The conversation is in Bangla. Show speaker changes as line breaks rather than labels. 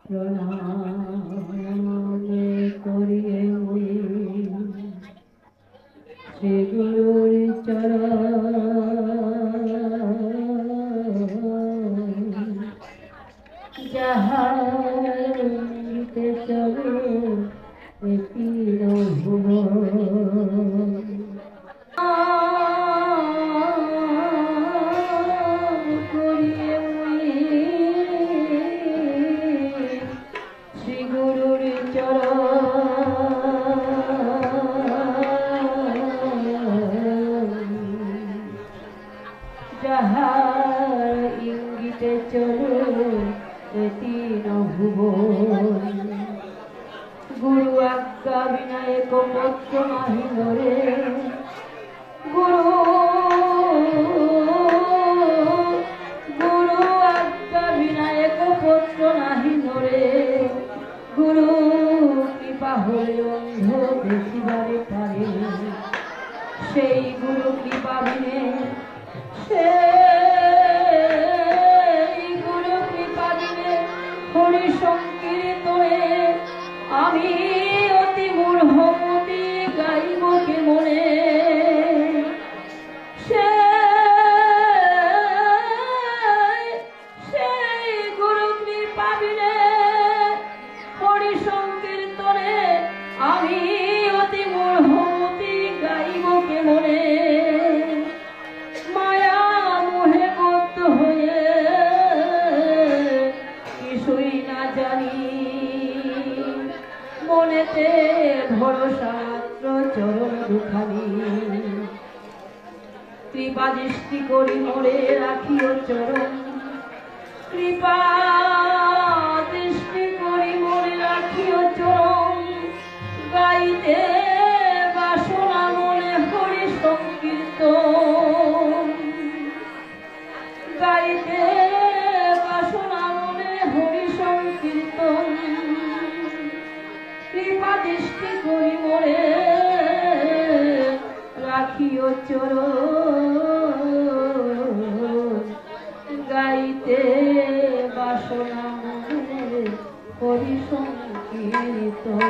প্রণাম করিয়ে শ্রী গুরুর চরণ যাহার ইঙ্গিতে চলে তীর ভুবন করিয়ে শ্রী গুরুর চরণ যাহার ইঙ্গিতে চলে তিন ভুবন গুরু আজ্ঞা বিনায়ক পত্র নাহিল রে গুরু আজ্ঞা বিনায়ক পত্র নাহিল রে গুরু কৃপা হলে অন্ধ দেখিবারে পারে সেই গুরু কৃপা বিনে গুরু কৃপা দিলে হরি সংকীর্তনে আমি অতি মূঢ়মতি গাইব কে মনে সেই গুরু কৃপা দিলে হরি সংকীর্তনে আমি অতি মূঢ়মতি গাইব কে মনে মনেতে ভরসা মাত্র চরণ দুখানি কৃপা দৃষ্টি করি মোরে রাখিও চরণ কৃপা দৃষ্টি করি মোরে রাখিও চরণ গাইতে বাসনা মনে হরি সংকীর্তন গাইতে বাসনা মনে হরি সংকীর্তন কৃপা দৃষ্টি করি মোরে রাখিও চরণ গাইতে বাসনা মনে হরি সংকীর্তন।